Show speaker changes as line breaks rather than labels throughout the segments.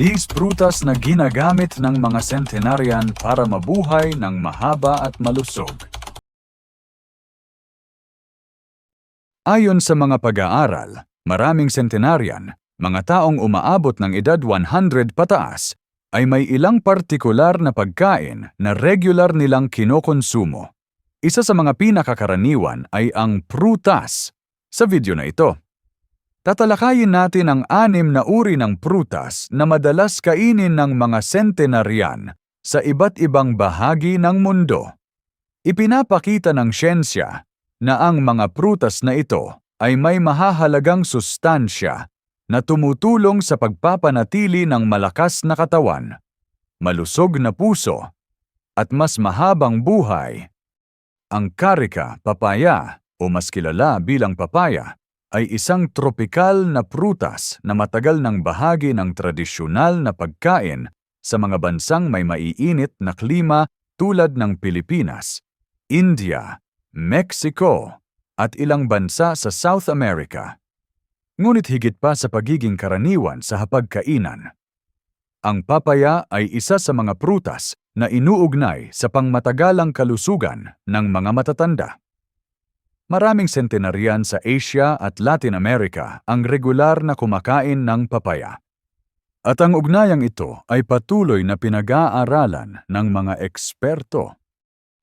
Is prutas na ginagamit ng mga centenarian para mabuhay ng mahaba at malusog. Ayon sa mga pag-aaral, maraming centenarian, mga taong umaabot ng edad 100 pataas, ay may ilang partikular na pagkain na regular nilang kinokonsumo. Isa sa mga pinakakaraniwan ay ang prutas. Sa video na ito, tatalakayin natin ang 6 na uri ng prutas na madalas kainin ng mga centenarian sa iba't ibang bahagi ng mundo. Ipinapakita ng siyensya na ang mga prutas na ito ay may mahahalagang sustansya na tumutulong sa pagpapanatili ng malakas na katawan, malusog na puso, at mas mahabang buhay. Ang carica papaya, o mas kilala bilang papaya, ay isang tropikal na prutas na matagal ng bahagi ng tradisyonal na pagkain sa mga bansang may maiinit na klima tulad ng Pilipinas, India, Mexico, at ilang bansa sa South America. Ngunit higit pa sa pagiging karaniwan sa hapagkainan, ang papaya ay isa sa mga prutas na inuugnay sa pangmatagalang kalusugan ng mga matatanda. Maraming centenarian sa Asia at Latin America ang regular na kumakain ng papaya. At ang ugnayang ito ay patuloy na pinag-aaralan ng mga eksperto.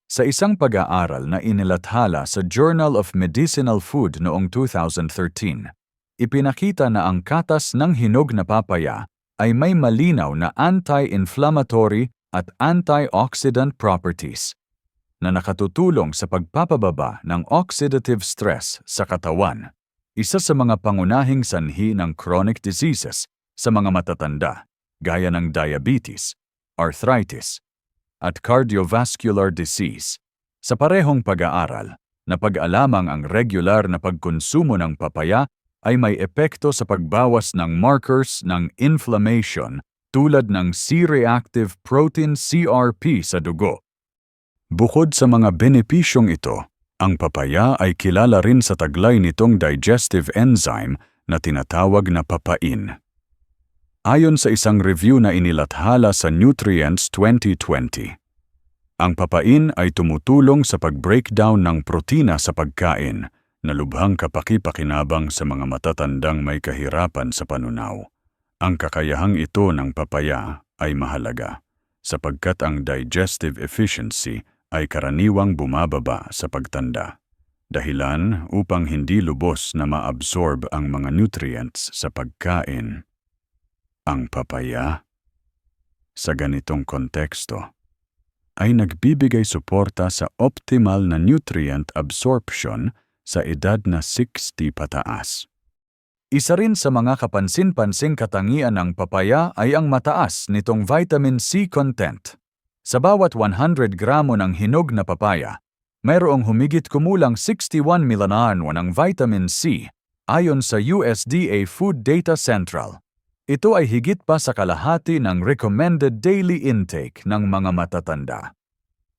Sa isang pag-aaral na inilathala sa Journal of Medicinal Food noong 2013, ipinakita na ang katas ng hinog na papaya ay may malinaw na anti-inflammatory at antioxidant properties na nakatutulong sa pagpapababa ng oxidative stress sa katawan, isa sa mga pangunahing sanhi ng chronic diseases sa mga matatanda, gaya ng diabetes, arthritis, at cardiovascular disease. Sa parehong pag-aaral, napag-alamang ang regular na pagkonsumo ng papaya ay may epekto sa pagbawas ng markers ng inflammation tulad ng C-reactive protein CRP sa dugo. Bukod sa mga benepisyong ito, ang papaya ay kilala rin sa taglay nitong digestive enzyme na tinatawag na papain. Ayon sa isang review na inilathala sa Nutrients 2020, ang papain ay tumutulong sa pag-breakdown ng protina sa pagkain na lubhang kapaki-pakinabang sa mga matatandang may kahirapan sa panunaw. Ang kakayahang ito ng papaya ay mahalaga sapagkat ang digestive efficiency ay karaniwang bumababa sa pagtanda, dahilan upang hindi lubos na maabsorb ang mga nutrients sa pagkain. Ang papaya, sa ganitong konteksto, ay nagbibigay suporta sa optimal na nutrient absorption sa edad na 60 pataas. Isa rin sa mga kapansin-pansing katangian ng papaya ay ang mataas nitong vitamin C content. Sa bawat 100 gramo ng hinog na papaya, mayroong humigit kumulang 61 milanarno ng vitamin C ayon sa USDA Food Data Central. Ito ay higit pa sa kalahati ng recommended daily intake ng mga matatanda.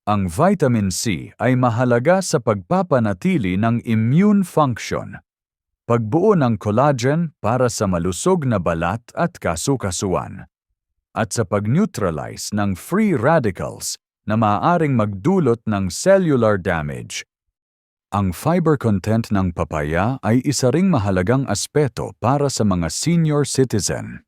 Ang vitamin C ay mahalaga sa pagpapanatili ng immune function, pagbuo ng collagen para sa malusog na balat at kasukasuan, at sa pag-neutralize ng free radicals na maaaring magdulot ng cellular damage. Ang fiber content ng papaya ay isa ring mahalagang aspeto para sa mga senior citizen.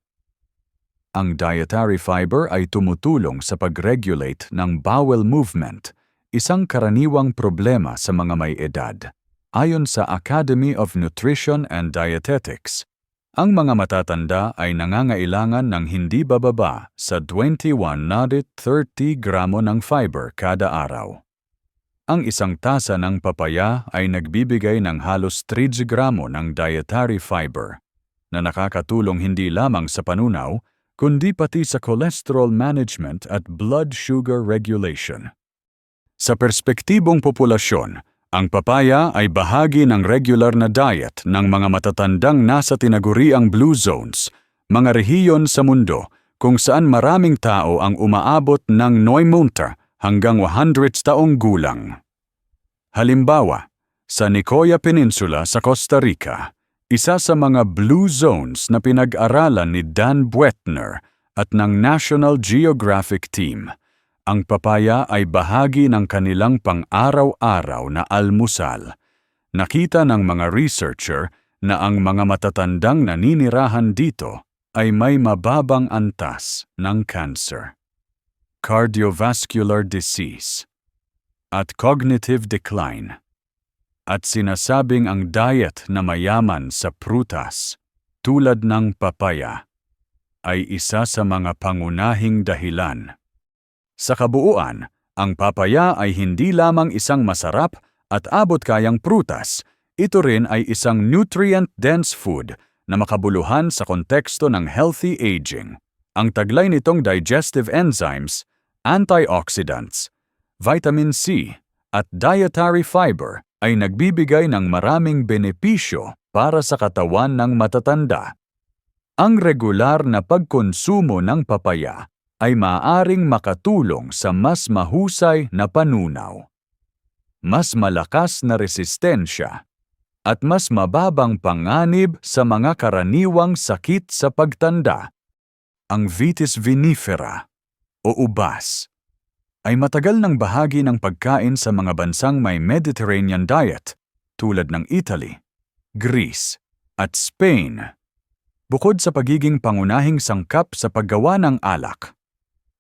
Ang dietary fiber ay tumutulong sa pag-regulate ng bowel movement, isang karaniwang problema sa mga may edad. Ayon sa Academy of Nutrition and Dietetics, ang mga matatanda ay nangangailangan ng hindi bababa sa 21 to 30 gramo ng fiber kada araw. Ang isang tasa ng papaya ay nagbibigay ng halos 3 gramo ng dietary fiber na nakakatulong hindi lamang sa panunaw, kundi pati sa cholesterol management at blood sugar regulation. Sa perspektibong populasyon, ang papaya ay bahagi ng regular na diet ng mga matatandang nasa tinaguriang blue zones, mga rehiyon sa mundo kung saan maraming tao ang umaabot ng 90 hanggang 100 taong gulang. Halimbawa, sa Nicoya Peninsula sa Costa Rica, isa sa mga blue zones na pinag-aralan ni Dan Buettner at ng National Geographic Team. Ang papaya ay bahagi ng kanilang pang-araw-araw na almusal. Nakita ng mga researcher na ang mga matatandang naninirahan dito ay may mababang antas ng cancer, cardiovascular disease, at cognitive decline. At sinasabing ang diet na mayaman sa prutas, tulad ng papaya, ay isa sa mga pangunahing dahilan. Sa kabuuan, ang papaya ay hindi lamang isang masarap at abot-kayang prutas, ito rin ay isang nutrient-dense food na makabuluhan sa konteksto ng healthy aging. Ang taglay nitong digestive enzymes, antioxidants, vitamin C, at dietary fiber ay nagbibigay ng maraming benepisyo para sa katawan ng matatanda. Ang regular na pagkonsumo ng papaya ay maaaring makatulong sa mas mahusay na panunaw, mas malakas na resistensya, at mas mababang panganib sa mga karaniwang sakit sa pagtanda. Ang Vitis vinifera o ubas ay matagal ng bahagi ng pagkain sa mga bansang may Mediterranean diet tulad ng Italy, Greece, at Spain. Bukod sa pagiging pangunahing sangkap sa paggawa ng alak,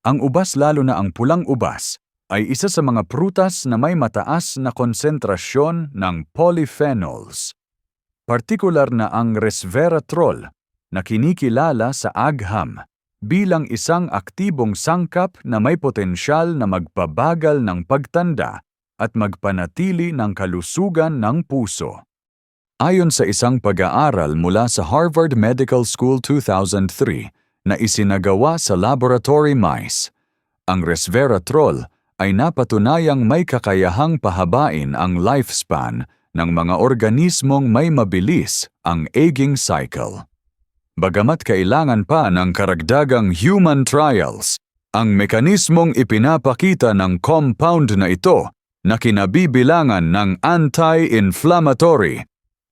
ang ubas, lalo na ang pulang ubas, ay isa sa mga prutas na may mataas na konsentrasyon ng polyphenols, partikular na ang resveratrol na kinikilala sa agham bilang isang aktibong sangkap na may potensyal na magpabagal ng pagtanda at magpanatili ng kalusugan ng puso. Ayon sa isang pag-aaral mula sa Harvard Medical School 2003 na isinagawa sa laboratory mice, ang resveratrol ay napatunayang may kakayahang pahabain ang lifespan ng mga organismong may mabilis ang aging cycle. Bagamat kailangan pa ng karagdagang human trials, ang mekanismong ipinapakita ng compound na ito na kinabibilangan ng anti-inflammatory,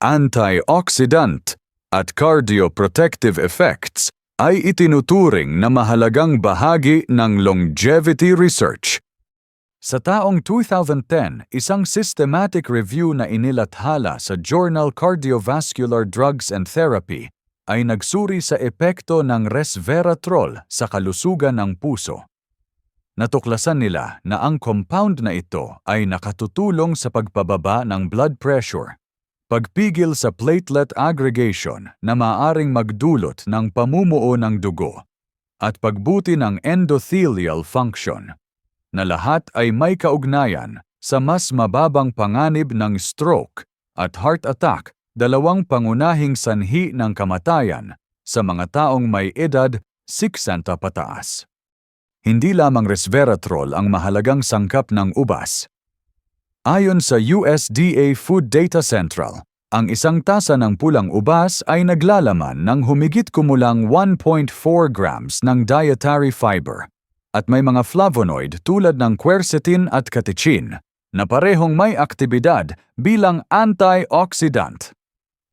antioxidant, at cardioprotective effects ay itinuturing na mahalagang bahagi ng longevity research. Sa taong 2010, isang systematic review na inilathala sa Journal Cardiovascular Drugs and Therapy ay nagsuri sa epekto ng resveratrol sa kalusugan ng puso. Natuklasan nila na ang compound na ito ay nakatutulong sa pagpababa ng blood pressure, pagpigil sa platelet aggregation na maaaring magdulot ng pamumuo ng dugo, at pagbuti ng endothelial function, na lahat ay may kaugnayan sa mas mababang panganib ng stroke at heart attack, dalawang pangunahing sanhi ng kamatayan sa mga taong may edad 60 pataas. Hindi lamang resveratrol ang mahalagang sangkap ng ubas. Ayon sa USDA Food Data Central, ang isang tasa ng pulang ubas ay naglalaman ng humigit kumulang 1.4 grams ng dietary fiber at may mga flavonoid tulad ng quercetin at catechin na parehong may aktibidad bilang antioxidant.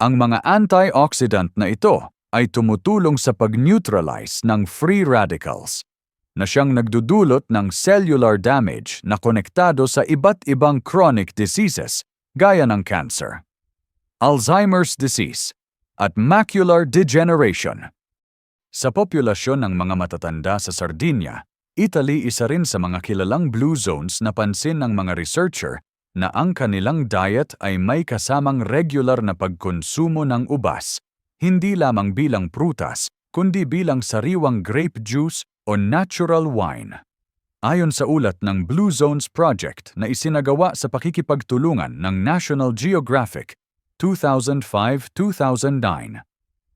Ang mga antioxidant na ito ay tumutulong sa pag-neutralize ng free radicals na siyang nagdudulot ng cellular damage na konektado sa iba't ibang chronic diseases gaya ng cancer, Alzheimer's disease, at macular degeneration. Sa populasyon ng mga matatanda sa Sardinia, Italy, isa rin sa mga kilalang blue zones na pansin ng mga researcher na ang kanilang diet ay may kasamang regular na pagkonsumo ng ubas, hindi lamang bilang prutas, kundi bilang sariwang grape juice o natural wine. Ayon sa ulat ng Blue Zones Project na isinagawa sa pakikipagtulungan ng National Geographic 2005-2009,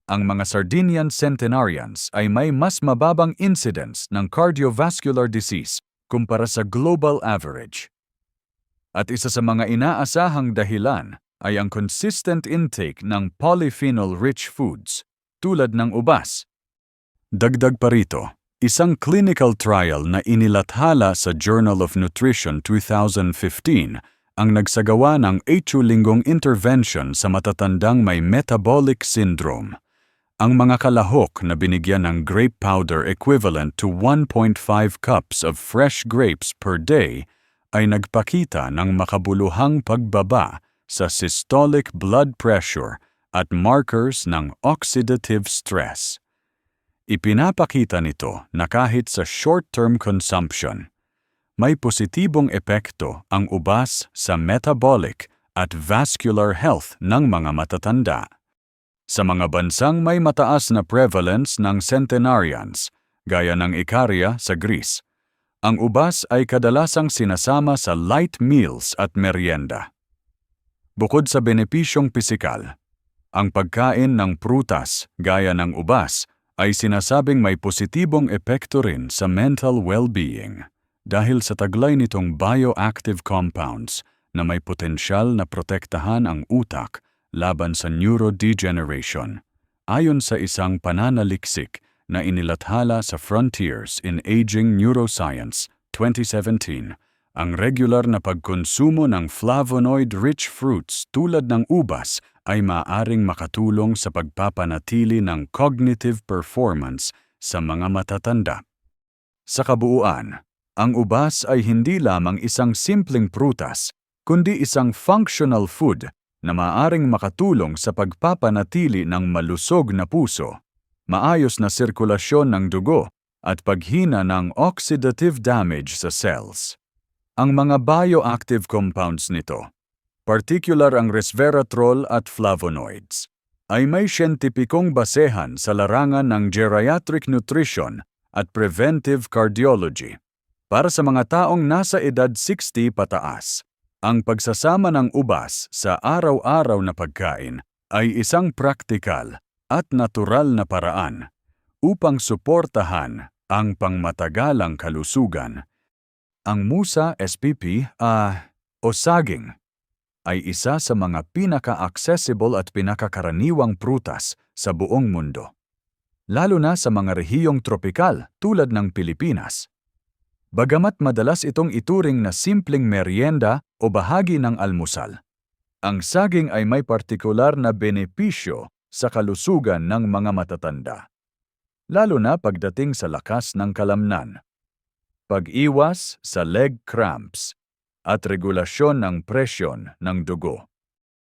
ang mga Sardinian centenarians ay may mas mababang incidence ng cardiovascular disease kumpara sa global average. At isa sa mga inaasahang dahilan ay ang consistent intake ng polyphenol-rich foods tulad ng ubas. Dagdag pa rito, isang clinical trial na inilathala sa Journal of Nutrition 2015 ang nagsagawa ng 8-linggong intervention sa matatandang may metabolic syndrome. Ang mga kalahok na binigyan ng grape powder equivalent to 1.5 cups of fresh grapes per day ay nagpakita ng makabuluhang pagbaba sa systolic blood pressure at markers ng oxidative stress. Ipinapakita nito na kahit sa short-term consumption, may positibong epekto ang ubas sa metabolic at vascular health ng mga matatanda. Sa mga bansang may mataas na prevalence ng centenarians, gaya ng Icaria sa Greece, ang ubas ay kadalasang sinasama sa light meals at merienda. Bukod sa benepisyong pisikal, ang pagkain ng prutas gaya ng ubas ay sinasabing may positibong epekto rin sa mental well-being dahil sa taglay nitong bioactive compounds na may potensyal na protektahan ang utak laban sa neurodegeneration, ayon sa isang pananaliksik na inilathala sa Frontiers in Aging Neuroscience 2017, ang regular na pagkonsumo ng flavonoid-rich fruits tulad ng ubas ay maaaring makatulong sa pagpapanatili ng cognitive performance sa mga matatanda. Sa kabuuan, ang ubas ay hindi lamang isang simpleng prutas, kundi isang functional food na maaaring makatulong sa pagpapanatili ng malusog na puso, maayos na sirkulasyon ng dugo, at paghina ng oxidative damage sa cells. Ang mga bioactive compounds nito, particular ang resveratrol at flavonoids, ay may siyentipikong basehan sa larangan ng geriatric nutrition at preventive cardiology. Para sa mga taong nasa edad 60 pataas, ang pagsasama ng ubas sa araw-araw na pagkain ay isang praktikal at natural na paraan upang suportahan ang pangmatagalang kalusugan. Ang musa SPP o saging ay isa sa mga pinaka-accessible at pinakakaraniwang prutas sa buong mundo, lalo na sa mga rehiyong tropikal tulad ng Pilipinas. Bagamat madalas itong ituring na simpleng merienda o bahagi ng almusal, ang saging ay may partikular na benepisyo sa kalusugan ng mga matatanda, lalo na pagdating sa lakas ng kalamnan, pag-iwas sa leg cramps, at regulasyon ng presyon ng dugo.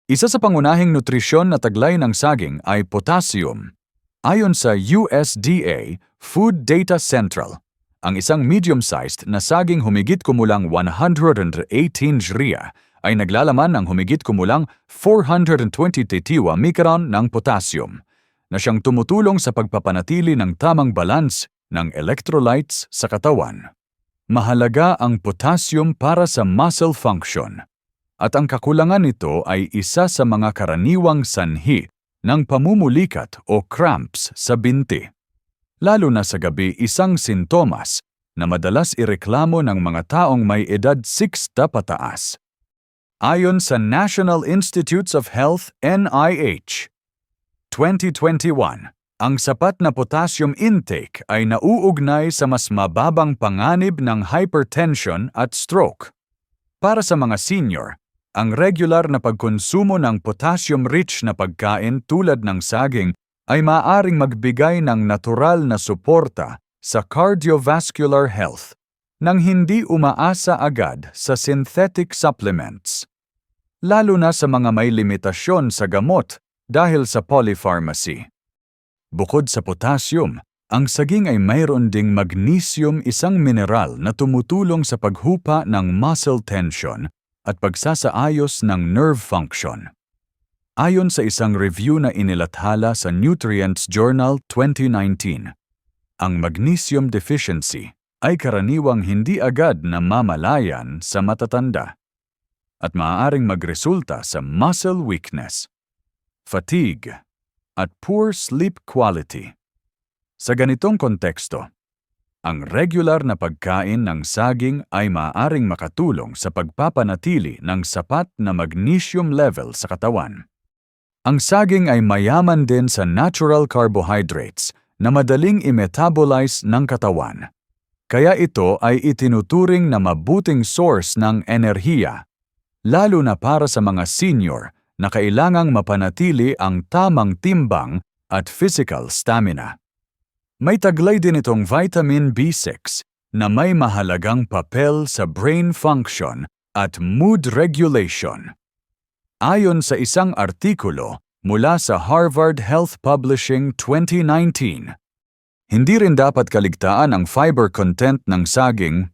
Isa sa pangunahing nutrisyon na taglay ng saging ay potassium. Ayon sa USDA Food Data Central, ang isang medium-sized na saging humigit kumulang 118 GRIA ay naglalaman ng humigit kumulang 420 tetiwa micron ng potassium, na siyang tumutulong sa pagpapanatili ng tamang balance ng electrolytes sa katawan. Mahalaga ang potassium para sa muscle function, at ang kakulangan nito ay isa sa mga karaniwang sanhi ng pamumulikat o cramps sa binti. Lalo na sa gabi, isang sintomas na madalas ireklamo ng mga taong may edad 60 pataas. Ayon sa National Institutes of Health NIH, 2021, ang sapat na potassium intake ay nauugnay sa mas mababang panganib ng hypertension at stroke. Para sa mga senior, ang regular na pagkonsumo ng potassium-rich na pagkain tulad ng saging ay maaaring magbigay ng natural na suporta sa cardiovascular health nang hindi umaasa agad sa synthetic supplements, lalo na sa mga may limitasyon sa gamot dahil sa polypharmacy. Bukod sa potassium, ang saging ay mayroon ding magnesium, isang mineral na tumutulong sa paghupa ng muscle tension at pagsasaayos ng nerve function. Ayon sa isang review na inilathala sa Nutrients Journal 2019, ang magnesium deficiency ay karaniwang hindi agad na mamalayan sa matatanda at maaaring magresulta sa muscle weakness, fatigue, at poor sleep quality. Sa ganitong konteksto, ang regular na pagkain ng saging ay maaaring makatulong sa pagpapanatili ng sapat na magnesium level sa katawan. Ang saging ay mayaman din sa natural carbohydrates na madaling i-metabolize ng katawan. Kaya ito ay itinuturing na mabuting source ng enerhiya, lalo na para sa mga senior na kailangang mapanatili ang tamang timbang at physical stamina. May taglay din itong vitamin B6 na may mahalagang papel sa brain function at mood regulation. Ayon sa isang artikulo mula sa Harvard Health Publishing 2019, hindi rin dapat kaligtaan ang fiber content ng saging.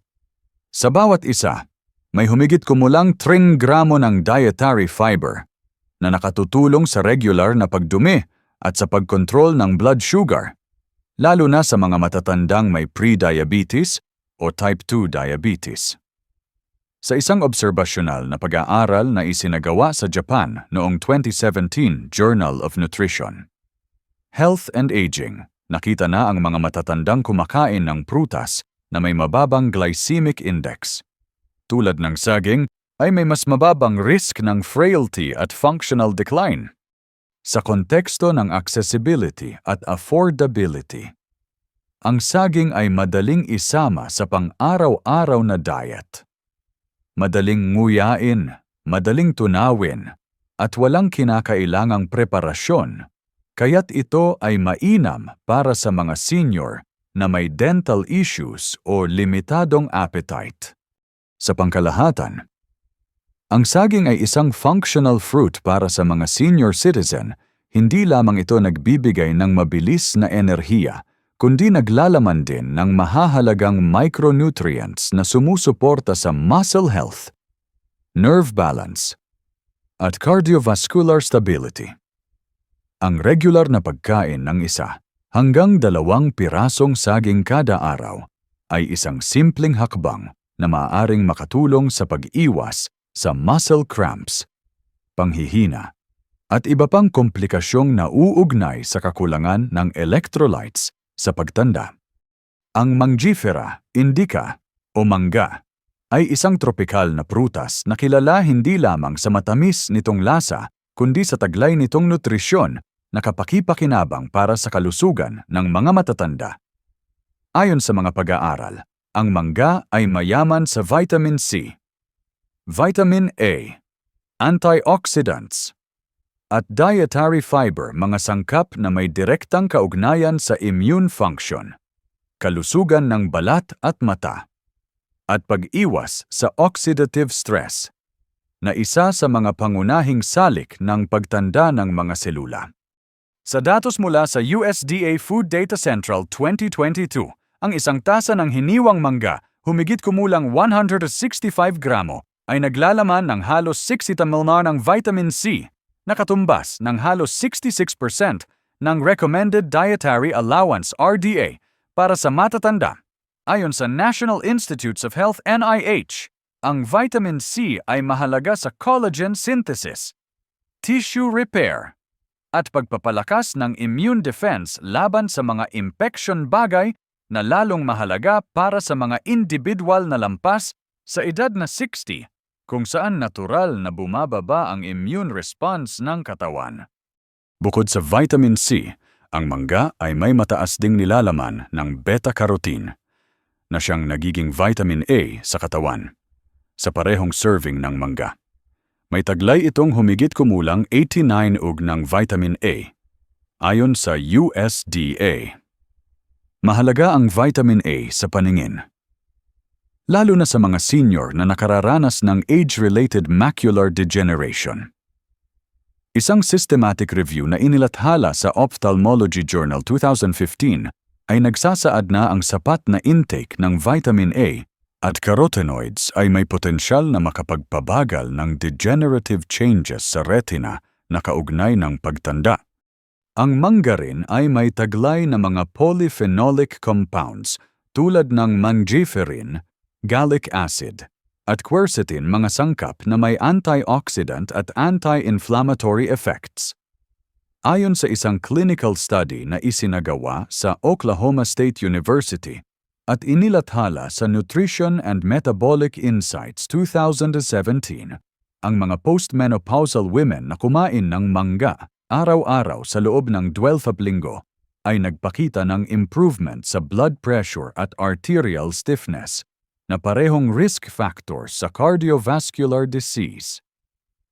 Sa bawat isa, may humigit kumulang 3 gramo ng dietary fiber na nakatutulong sa regular na pagdumi at sa pagkontrol ng blood sugar, lalo na sa mga matatandang may pre-diabetes o type 2 diabetes. Sa isang obserbasyonal na pag-aaral na isinagawa sa Japan noong 2017 Journal of Nutrition, Health and Aging, nakita na ang mga matatandang kumakain ng prutas na may mababang glycemic index, tulad ng saging, ay may mas mababang risk ng frailty at functional decline. Sa konteksto ng accessibility at affordability, ang saging ay madaling isama sa pang-araw-araw na diet. Madaling nguyain, madaling tunawin, at walang kinakailangang preparasyon, kaya't ito ay mainam para sa mga senior na may dental issues o limitadong appetite. Sa pangkalahatan, ang saging ay isang functional fruit para sa mga senior citizen. Hindi lamang ito nagbibigay ng mabilis na enerhiya, kundi naglalaman din ng mahahalagang micronutrients na sumusuporta sa muscle health, nerve balance, at cardiovascular stability. Ang regular na pagkain ng 1 hanggang 2 pirasong saging kada araw ay isang simpleng hakbang na maaaring makatulong sa pag-iwas sa muscle cramps, panghihina, at iba pang komplikasyong nauugnay sa kakulangan ng electrolytes sa pagtanda. Ang Mangifera indica o mangga ay isang tropikal na prutas na kilala hindi lamang sa matamis nitong lasa kundi sa taglay nitong nutrisyon na kapaki-pakinabang para sa kalusugan ng mga matatanda. Ayon sa mga pag-aaral, ang mangga ay mayaman sa vitamin C, vitamin A, antioxidants, at dietary fiber, mga sangkap na may direktang kaugnayan sa immune function, kalusugan ng balat at mata, at pag-iwas sa oxidative stress, na isa sa mga pangunahing salik ng pagtanda ng mga selula. Sa datos mula sa USDA Food Data Central 2022, ang isang tasa ng hiniwang mangga, humigit kumulang 165 gramo, ay naglalaman ng halos 60 ml ng vitamin C, na katumbas ng halos 66% ng Recommended Dietary Allowance (RDA) para sa matatanda. Ayon sa National Institutes of Health (NIH), ang vitamin C ay mahalaga sa collagen synthesis, tissue repair, at pagpapalakas ng immune defense laban sa mga infection, bagay na lalong mahalaga para sa mga individual na lampas sa edad na 60, kung saan natural na bumababa ang immune response ng katawan. Bukod sa vitamin C, ang mangga ay may mataas ding nilalaman ng beta-carotene, na siyang nagiging vitamin A sa katawan. Sa parehong serving ng mangga, may taglay itong humigit kumulang 89 ng vitamin A. Ayon sa USDA, mahalaga ang vitamin A sa paningin, lalo na sa mga senior na nakararanas ng age-related macular degeneration. Isang systematic review na inilathala sa Ophthalmology Journal 2015 ay nagsasaad na ang sapat na intake ng vitamin A at carotenoids ay may potensyal na makapagpabagal ng degenerative changes sa retina na kaugnay ng pagtanda. Ang mangga rin ay may taglay na mga polyphenolic compounds tulad ng mangiferin, gallic acid, at quercetin, mga sangkap na may antioxidant at anti-inflammatory effects. Ayon sa isang clinical study na isinagawa sa Oklahoma State University at inilathala sa Nutrition and Metabolic Insights 2017, ang mga postmenopausal women na kumain ng mangga araw-araw sa loob ng 12 linggo ay nagpakita ng improvement sa blood pressure at arterial stiffness na parehong risk factors sa cardiovascular disease.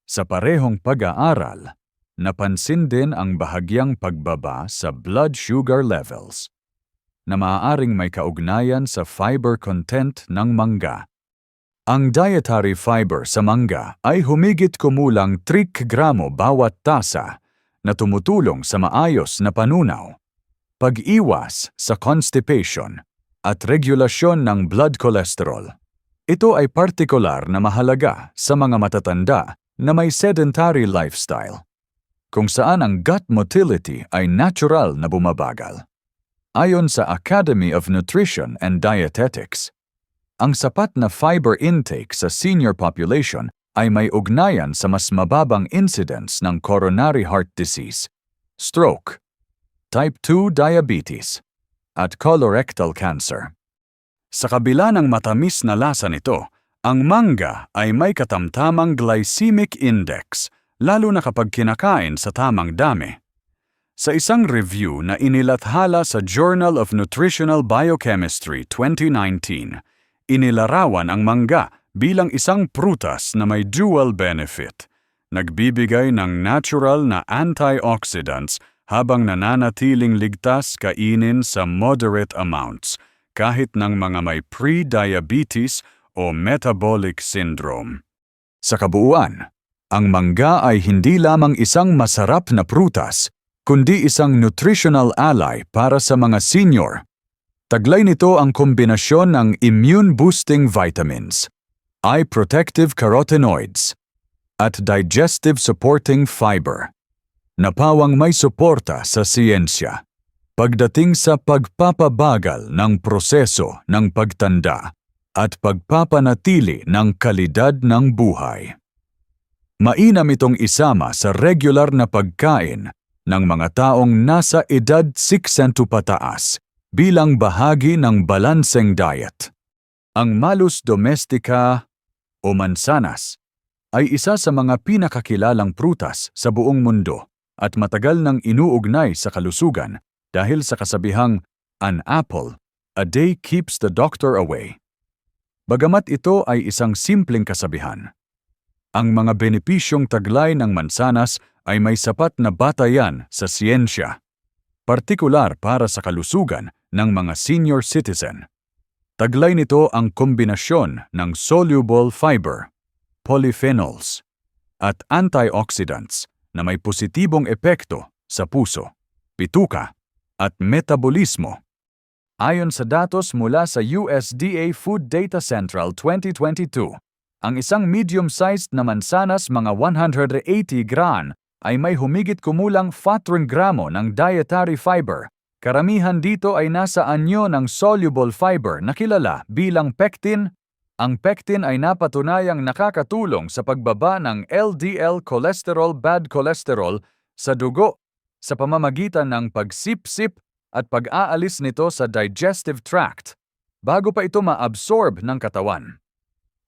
Sa parehong pag-aaral, napansin din ang bahagyang pagbaba sa blood sugar levels na maaaring may kaugnayan sa fiber content ng mangga. Ang dietary fiber sa mangga ay humigit kumulang 3 gramo bawat tasa na tumutulong sa maayos na panunaw, pag-iwas sa constipation, at regulasyon ng blood cholesterol. Ito ay partikular na mahalaga sa mga matatanda na may sedentary lifestyle, kung saan ang gut motility ay natural na bumabagal. Ayon sa Academy of Nutrition and Dietetics, ang sapat na fiber intake sa senior population ay may ugnayan sa mas mababang incidence ng coronary heart disease, stroke, type 2 diabetes, at colorectal cancer. Sa kabila ng matamis na lasa nito, ang mangga ay may katamtamang glycemic index, lalo na kapag kinakain sa tamang dami. Sa isang review na inilathala sa Journal of Nutritional Biochemistry 2019, inilarawan ang mangga bilang isang prutas na may dual benefit. Nagbibigay ng natural na antioxidants habang nananatiling ligtas kainin sa moderate amounts kahit ng mga may pre-diabetes o metabolic syndrome. Sa kabuuan, ang mangga ay hindi lamang isang masarap na prutas, kundi isang nutritional ally para sa mga senior. Taglay nito ang kombinasyon ng immune-boosting vitamins, eye-protective carotenoids, at digestive-supporting fiber, na pawang may suporta sa siyensya pagdating sa pagpapabagal ng proseso ng pagtanda at pagpapanatili ng kalidad ng buhay. Mainam itong isama sa regular na pagkain ng mga taong nasa edad 60 pataas bilang bahagi ng balanseng diet. Ang Malus domestica o mansanas ay isa sa mga pinakakilalang prutas sa buong mundo at matagal nang inuugnay sa kalusugan dahil sa kasabihang, "An apple a day keeps the doctor away." Bagamat ito ay isang simpleng kasabihan, ang mga benepisyong taglay ng mansanas ay may sapat na batayan sa siyensya, partikular para sa kalusugan ng mga senior citizen. Taglay nito ang kombinasyon ng soluble fiber, polyphenols, at antioxidants na may positibong epekto sa puso, bituka, at metabolismo. Ayon sa datos mula sa USDA Food Data Central 2022, ang isang medium-sized na mansanas mga 180 gram ay may humigit kumulang 4 gramo ng dietary fiber. Karamihan dito ay nasa anyo ng soluble fiber na kilala bilang pectin. Ang pectin ay napatunayang nakakatulong sa pagbaba ng LDL cholesterol, bad cholesterol sa dugo sa pamamagitan ng pagsipsip at pag-aalis nito sa digestive tract bago pa ito ma-absorb ng katawan.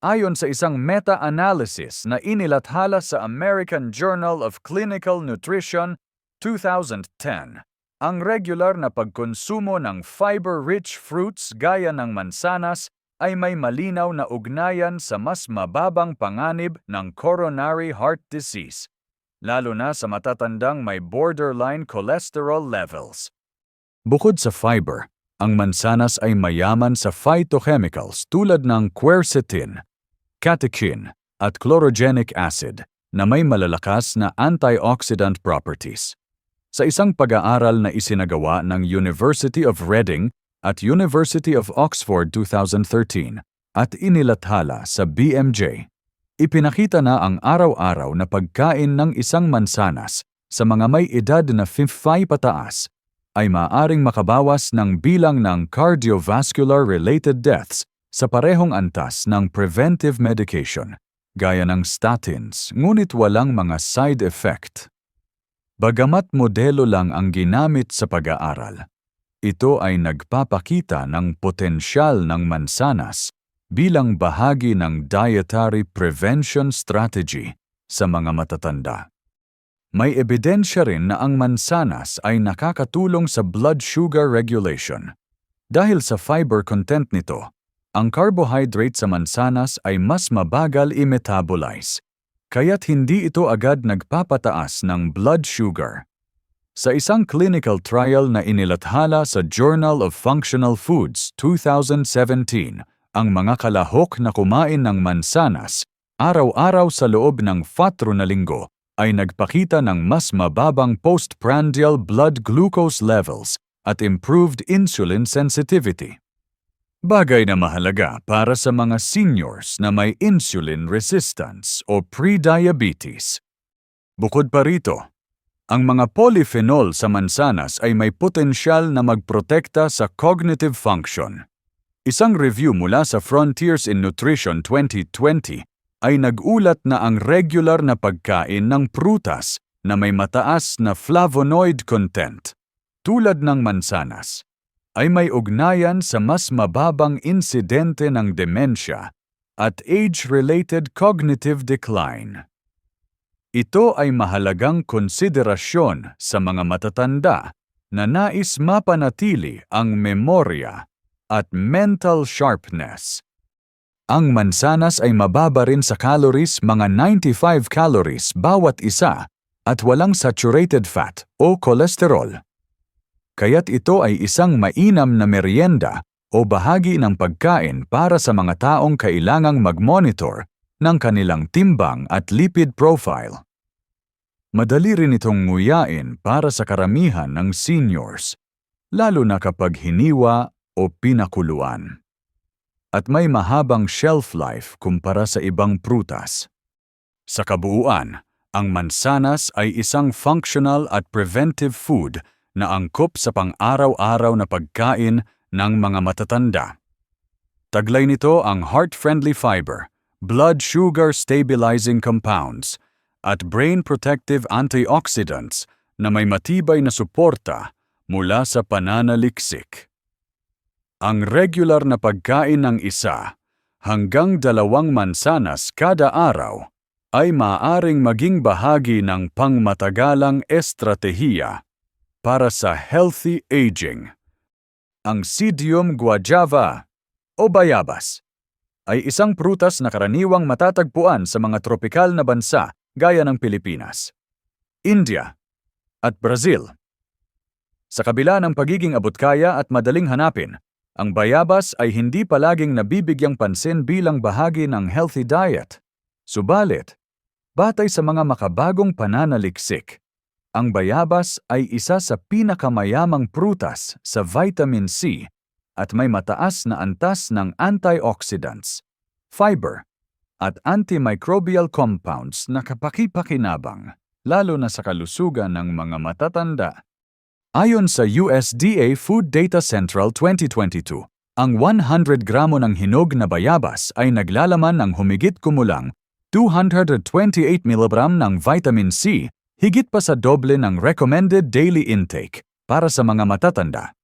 Ayon sa isang meta-analysis na inilathala sa American Journal of Clinical Nutrition 2010, ang regular na pagkonsumo ng fiber-rich fruits gaya ng mansanas ay may malinaw na ugnayan sa mas mababang panganib ng coronary heart disease, lalo na sa matatandang may borderline cholesterol levels. Bukod sa fiber, ang mansanas ay mayaman sa phytochemicals tulad ng quercetin, catechin, at chlorogenic acid na may malalakas na antioxidant properties. Sa isang pag-aaral na isinagawa ng University of Reading at University of Oxford 2013 at inilathala sa BMJ, ipinakita na ang araw-araw na pagkain ng isang mansanas sa mga may edad na 55 pataas ay maaaring makabawas ng bilang ng cardiovascular-related deaths sa parehong antas ng preventive medication, gaya ng statins, ngunit walang mga side effect. Bagamat modelo lang ang ginamit sa pag-aaral, ito ay nagpapakita ng potensyal ng mansanas bilang bahagi ng dietary prevention strategy sa mga matatanda. May ebidensya rin na ang mansanas ay nakakatulong sa blood sugar regulation. Dahil sa fiber content nito, ang carbohydrate sa mansanas ay mas mabagal i-metabolize. kaya't hindi ito agad nagpapataas ng blood sugar. Sa isang clinical trial na inilathala sa Journal of Functional Foods 2017, ang mga kalahok na kumain ng mansanas araw-araw sa loob ng 4 na linggo ay nagpakita ng mas mababang postprandial blood glucose levels at improved insulin sensitivity. Bagay na mahalaga para sa mga seniors na may insulin resistance o pre-diabetes. Bukod pa rito, ang mga polyphenol sa mansanas ay may potensyal na magprotekta sa cognitive function. Isang review mula sa Frontiers in Nutrition 2020 ay nag-ulat na ang regular na pagkain ng prutas na may mataas na flavonoid content, tulad ng mansanas, ay may ugnayan sa mas mababang insidente ng demensya at age-related cognitive decline. Ito ay mahalagang konsiderasyon sa mga matatanda na nais mapanatili ang memorya at mental sharpness. Ang mansanas ay mababa rin sa calories, mga 95 calories bawat isa, at walang saturated fat o kolesterol. Kaya't ito ay isang mainam na merienda o bahagi ng pagkain para sa mga taong kailangang mag-monitor ng kanilang timbang at lipid profile. Madali rin itong nguyain para sa karamihan ng seniors, lalo na kapag hiniwa o pinakuluan. At may mahabang shelf life kumpara sa ibang prutas. Sa kabuuan, ang mansanas ay isang functional at preventive food na angkop sa pang-araw-araw na pagkain ng mga matatanda. Taglay nito ang heart-friendly fiber, blood sugar stabilizing compounds, at brain-protective antioxidants na may matibay na suporta mula sa pananaliksik. Ang regular na pagkain ng 1 hanggang 2 mansanas kada araw ay maaaring maging bahagi ng pangmatagalang estratehiya para sa healthy aging. Ang Psidium guajava o bayabas ay isang prutas na karaniwang matatagpuan sa mga tropikal na bansa gaya ng Pilipinas, India, at Brazil. Sa kabila ng pagiging abot-kaya at madaling hanapin, ang bayabas ay hindi palaging nabibigyang pansin bilang bahagi ng healthy diet. Subalit, batay sa mga makabagong pananaliksik, ang bayabas ay isa sa pinakamayamang prutas sa vitamin C at may mataas na antas ng antioxidants, fiber, at antimicrobial compounds na kapaki-pakinabang, lalo na sa kalusugan ng mga matatanda. Ayon sa USDA Food Data Central 2022, ang 100 gramo ng hinog na bayabas ay naglalaman ng humigit kumulang 228 mg ng vitamin C, higit pa sa doble ng recommended daily intake para sa mga matatanda.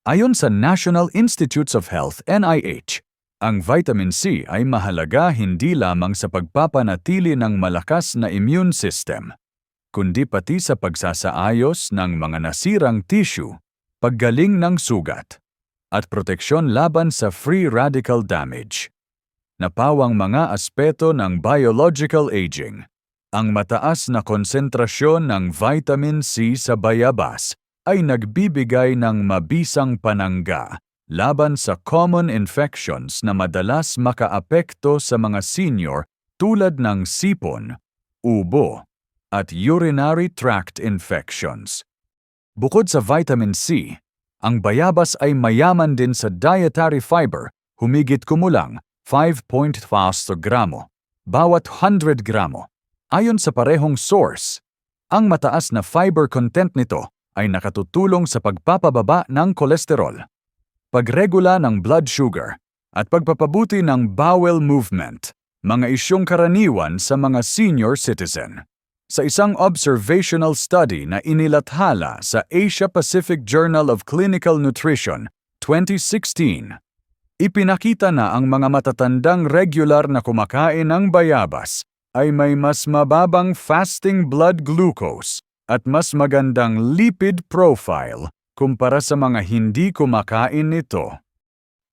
Ayon sa National Institutes of Health (NIH), ang vitamin C ay mahalaga hindi lamang sa pagpapanatili ng malakas na immune system, kundi pati sa pagsasaayos ng mga nasirang tissue, paggaling ng sugat, at proteksyon laban sa free radical damage. Napawang mga aspeto ng biological aging. Ang mataas na konsentrasyon ng vitamin C sa bayabas ay nagbibigay ng mabisang panangga laban sa common infections na madalas makaapekto sa mga senior tulad ng sipon, ubo, at urinary tract infections. Bukod sa vitamin C, ang bayabas ay mayaman din sa dietary fiber, humigit kumulang 5.5 gramo bawat 100 gramo. Ayon sa parehong source, ang mataas na fiber content nito ay nakatutulong sa pagpapababa ng kolesterol, pagregula ng blood sugar, at pagpapabuti ng bowel movement, mga isyong karaniwan sa mga senior citizen. Sa isang observational study na inilathala sa Asia-Pacific Journal of Clinical Nutrition 2016, ipinakita na ang mga matatandang regular na kumakain ng bayabas ay may mas mababang fasting blood glucose at mas magandang lipid profile kumpara sa mga hindi kumakain nito.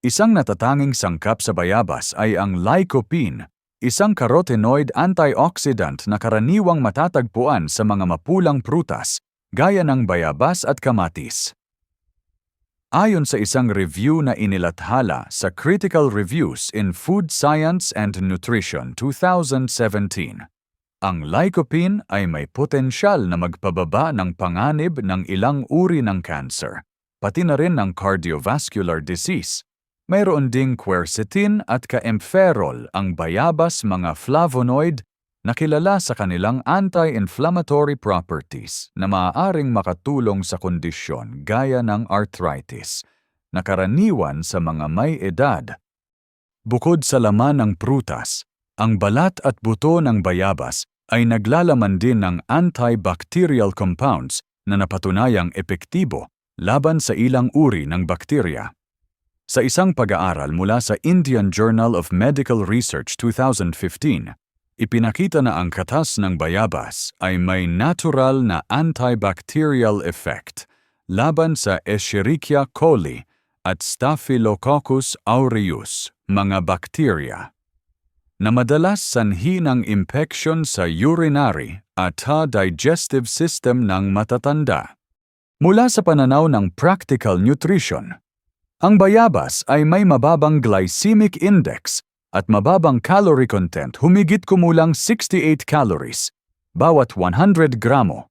Isang natatanging sangkap sa bayabas ay ang lycopene, isang carotenoid antioxidant na karaniwang matatagpuan sa mga mapulang prutas, gaya ng bayabas at kamatis. Ayon sa isang review na inilathala sa Critical Reviews in Food Science and Nutrition 2017, ang lycopene ay may potensyal na magpababa ng panganib ng ilang uri ng cancer, pati na rin ng cardiovascular disease. Mayroon ding quercetin at kaempferol ang bayabas, mga flavonoid na kilala sa kanilang anti-inflammatory properties na maaaring makatulong sa kondisyon gaya ng arthritis na karaniwan sa mga may edad. Bukod sa laman ng prutas, ang balat at buto ng bayabas ay naglalaman din ng antibacterial compounds na napatunayang epektibo laban sa ilang uri ng bakterya. Sa isang pag-aaral mula sa Indian Journal of Medical Research 2015, ipinakita na ang katas ng bayabas ay may natural na antibacterial effect laban sa Escherichia coli at Staphylococcus aureus, mga bakterya, na madalas sanhi ng infection sa urinary at digestive system ng matatanda. Mula sa pananaw ng practical nutrition, ang bayabas ay may mababang glycemic index at mababang calorie content, humigit kumulang 68 calories bawat 100 gramo,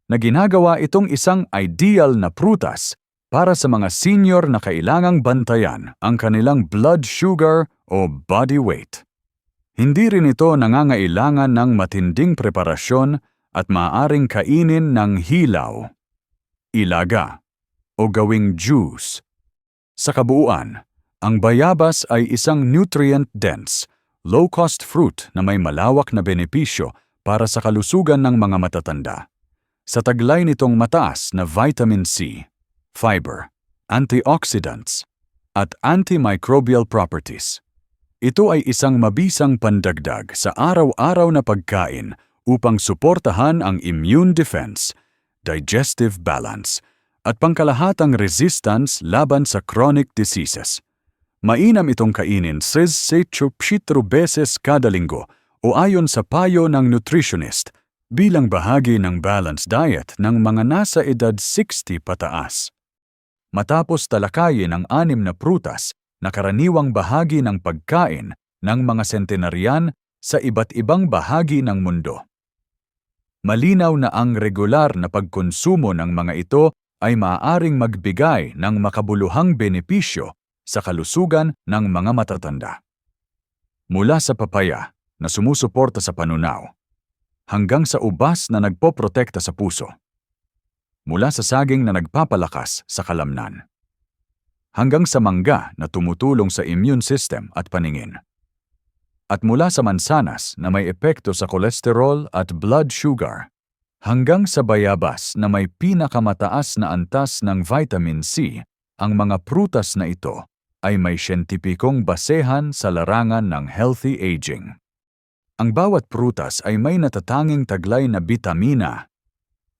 na ginagawa itong isang ideal na prutas para sa mga senior na kailangang bantayan ang kanilang blood sugar o body weight. Hindi rin ito nangangailangan ng matinding preparasyon at maaaring kainin ng hilaw, ilaga, o gawing juice. Sa kabuuan, ang bayabas ay isang nutrient-dense, low-cost fruit na may malawak na benepisyo para sa kalusugan ng mga matatanda. Sa taglay nitong mataas na vitamin C, fiber, antioxidants, at antimicrobial properties, ito ay isang mabisang pandagdag sa araw-araw na pagkain upang suportahan ang immune defense, digestive balance, at pangkalahatang resistance laban sa chronic diseases. Mainam itong kainin 6-7 beses kada linggo o ayon sa payo ng nutritionist bilang bahagi ng balanced diet ng mga nasa edad 60 pataas. Matapos talakayin ang 6 na prutas na karaniwang bahagi ng pagkain ng mga sentenaryan sa iba't ibang bahagi ng mundo, malinaw na ang regular na pagkonsumo ng mga ito ay maaaring magbigay ng makabuluhang benepisyo sa kalusugan ng mga matatanda. Mula sa papaya na sumusuporta sa panunaw, hanggang sa ubas na nagpoprotekta sa puso. Mula sa saging na nagpapalakas sa kalamnan, hanggang sa mangga na tumutulong sa immune system at paningin. At mula sa mansanas na may epekto sa kolesterol at blood sugar, hanggang sa bayabas na may pinakamataas na antas ng vitamin C, ang mga prutas na ito ay may siyentipikong basehan sa larangan ng healthy aging. Ang bawat prutas ay may natatanging taglay na bitamina,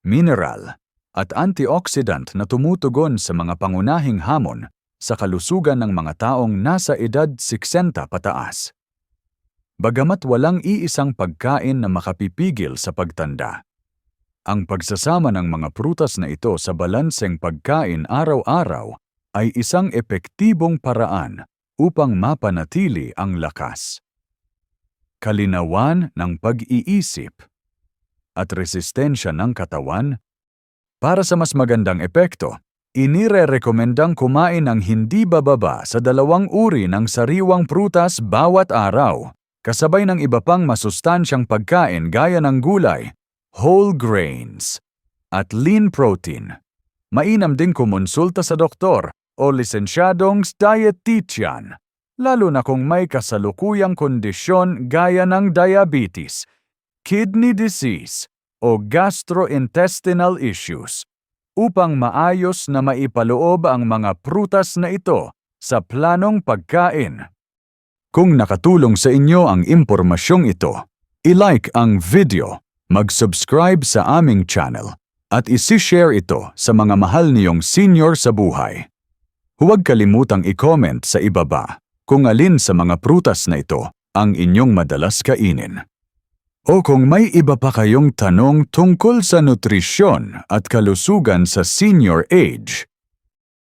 mineral, at antioxidant na tumutugon sa mga pangunahing hamon sa kalusugan ng mga taong nasa edad 60 pataas. Bagamat walang iisang pagkain na makapipigil sa pagtanda, ang pagsasama ng mga prutas na ito sa balanseng pagkain araw-araw ay isang epektibong paraan upang mapanatili ang lakas, kalinawan ng pag-iisip, at resistensya ng katawan. Para sa mas magandang epekto, inirerekomendang kumain ng hindi bababa sa 2 uri ng sariwang prutas bawat araw, kasabay ng iba pang masustansyang pagkain gaya ng gulay, whole grains, at lean protein. Mainam ding kumonsulta sa doktor o lisensyadong dietitian, lalo na kung may kasalukuyang kondisyon gaya ng diabetes, kidney disease, o gastrointestinal issues, upang maayos na maipaloob ang mga prutas na ito sa planong pagkain. Kung nakatulong sa inyo ang impormasyong ito, i-like ang video, mag-subscribe sa aming channel, at isi-share ito sa mga mahal niyong senior sa buhay. Huwag kalimutang i-comment sa ibaba kung alin sa mga prutas na ito ang inyong madalas kainin. O kung may iba pa kayong tanong tungkol sa nutrisyon at kalusugan sa senior age,